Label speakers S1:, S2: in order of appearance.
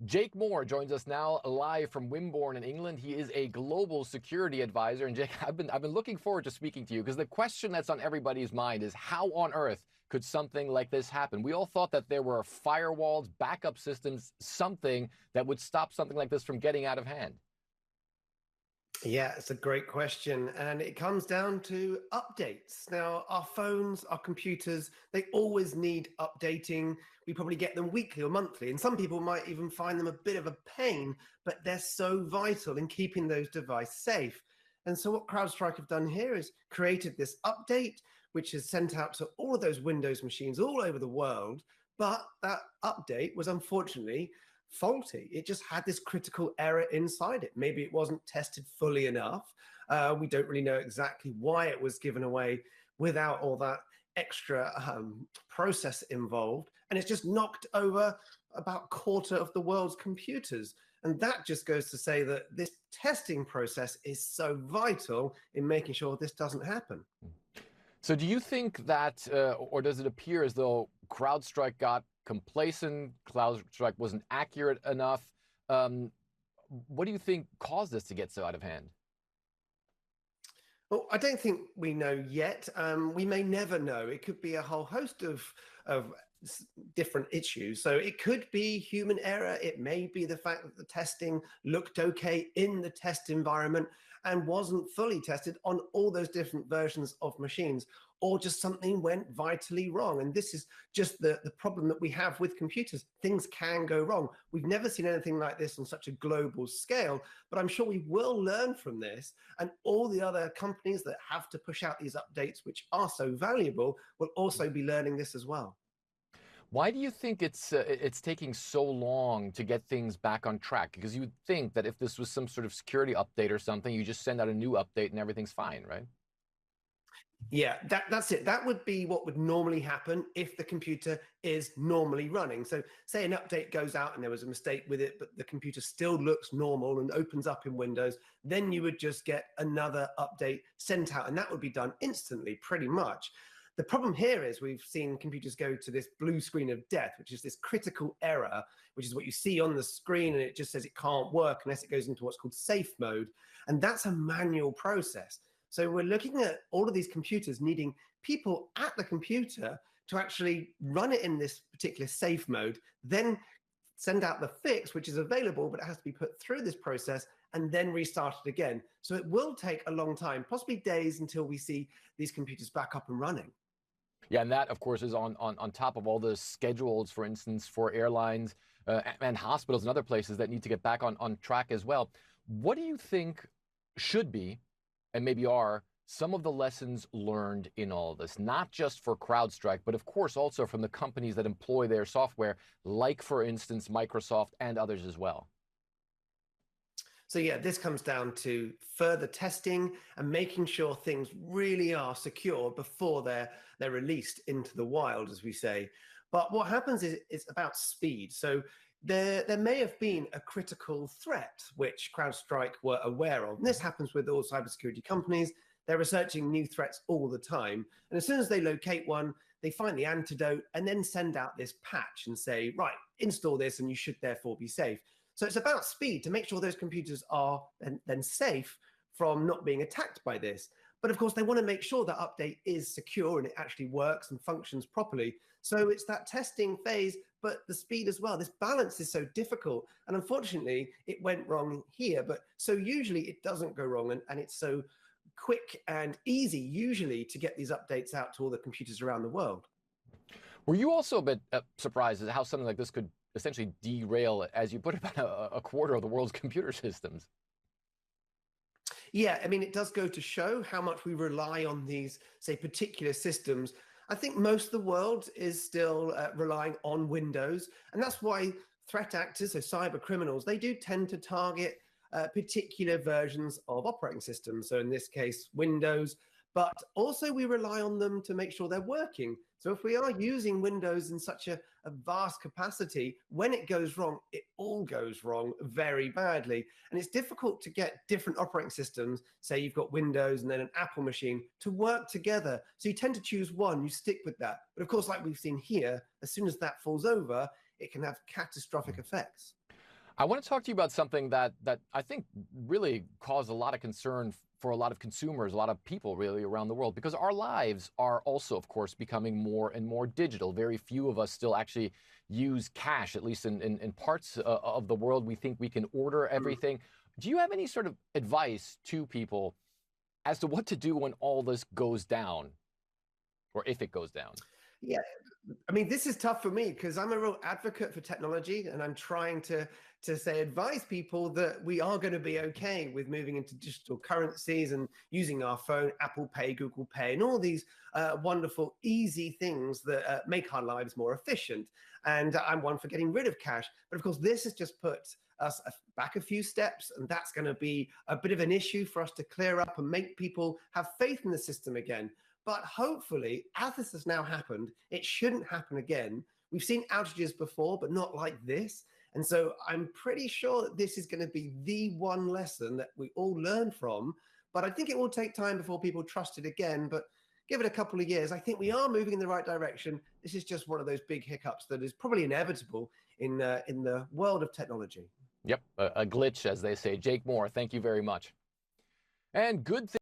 S1: Jake Moore joins us now live from Wimborne in England. He is a global security advisor. And Jake, I've been looking forward to speaking to you because the question that's on everybody's mind is how on earth could something like this happen? We all thought that there were firewalls, backup systems, something that would stop something like this from getting out of hand.
S2: Yeah, it's a great question. And it comes down to updates. Now, our phones, our computers, they always need updating. We probably get them weekly or monthly. And some people might even find them a bit of a pain, but they're so vital in keeping those devices safe. And so, what CrowdStrike have done here is created this update, which is sent out to all of those Windows machines all over the world. But that update was unfortunately faulty. It just had this critical error inside it. Maybe it wasn't tested fully enough. We don't really know exactly why it was given away without all that extra process involved. And it's just knocked over about a quarter of the world's computers. And that just goes to say that this testing process is so vital in making sure this doesn't happen.
S1: So, do you think that, or does it appear as though CrowdStrike got complacent, CrowdStrike wasn't accurate enough? Um, what do you think caused this to get so out of hand?
S2: Well, I don't think we know yet. We may never know. It could be a whole host of different issues. So it could be human error. It may be the fact that the testing looked okay in the test environment and wasn't fully tested on all those different versions of machines, or just something went vitally wrong. And this is just the problem that we have with computers. Things can go wrong. We've never seen anything like this on such a global scale, but I'm sure we will learn from this. And all the other companies that have to push out these updates, which are so valuable, will also be learning this as well.
S1: Why do you think it's taking so long to get things back on track? Because you would think that if this was some sort of security update or something, you just send out a new update and everything's fine, right?
S2: Yeah, that's it. That would be what would normally happen if the computer is normally running. So, say an update goes out and there was a mistake with it, but the computer still looks normal and opens up in Windows, then you would just get another update sent out, and that would be done instantly, pretty much. The problem here is we've seen computers go to this blue screen of death, which is this critical error, which is what you see on the screen, and it just says it can't work unless it goes into what's called safe mode. And that's a manual process. So we're looking at all of these computers needing people at the computer to actually run it in this particular safe mode, then send out the fix, which is available, but it has to be put through this process and then restart it again. So it will take a long time, possibly days, until we see these computers back up and running.
S1: Yeah, and that, of course, is on top of all the schedules, for instance, for airlines and hospitals and other places that need to get back on track as well. What do you think should be, and maybe are, some of the lessons learned in all of this, not just for CrowdStrike, but of course also from the companies that employ their software, like, for instance, Microsoft and others as well?
S2: So yeah, this comes down to further testing and making sure things really are secure before they're released into the wild, as we say. But what happens is it's about speed. So there may have been a critical threat which CrowdStrike were aware of. And this happens with all cybersecurity companies. They're researching new threats all the time. And as soon as they locate one, they find the antidote and then send out this patch and say, right, install this and you should therefore be safe. So it's about speed to make sure those computers are then safe from not being attacked by this. But of course, they want to make sure that update is secure and it actually works and functions properly. So it's that testing phase, but the speed as well. This balance is so difficult. And unfortunately, it went wrong here. But so usually it doesn't go wrong. And it's so quick and easy, usually, to get these updates out to all the computers around the world.
S1: Were you also a bit surprised at how something like this could essentially derail, as you put it, about a quarter of the world's computer systems?
S2: Yeah, I mean, it does go to show how much we rely on these, say, particular systems. I think most of the world is still relying on Windows, and that's why threat actors, so cyber criminals, they do tend to target particular versions of operating systems. So in this case, Windows, but also we rely on them to make sure they're working. So if we are using Windows in such a vast capacity, when it goes wrong, it all goes wrong very badly. And it's difficult to get different operating systems, say you've got Windows and then an Apple machine, to work together. So you tend to choose one, you stick with that. But of course, like we've seen here, as soon as that falls over, it can have catastrophic effects.
S1: I want to talk to you about something that I think really caused a lot of concern for a lot of consumers, a lot of people really around the world, because our lives are also, of course, becoming more and more digital. Very few of us still actually use cash, at least in parts of the world. We think we can order
S2: Mm.
S1: everything. Do you have any sort of advice to people as to what to do when all this goes down, or if it goes down?
S2: Yeah, I mean, this is tough for me because I'm a real advocate for technology, and I'm trying to say advise people that we are going to be okay with moving into digital currencies and using our phone, Apple Pay, Google Pay, and all these wonderful, easy things that make our lives more efficient. And I'm one for getting rid of cash, but of course, this has just put us back a few steps, and that's going to be a bit of an issue for us to clear up and make people have faith in the system again. But hopefully, as this has now happened, it shouldn't happen again. We've seen outages before, but not like this. And so I'm pretty sure that this is going to be the one lesson that we all learn from. But I think it will take time before people trust it again. But give it a couple of years. I think we are moving in the right direction. This is just one of those big hiccups that is probably inevitable in the world of technology.
S1: Yep, a glitch, as they say. Jake Moore, thank you very much. And good.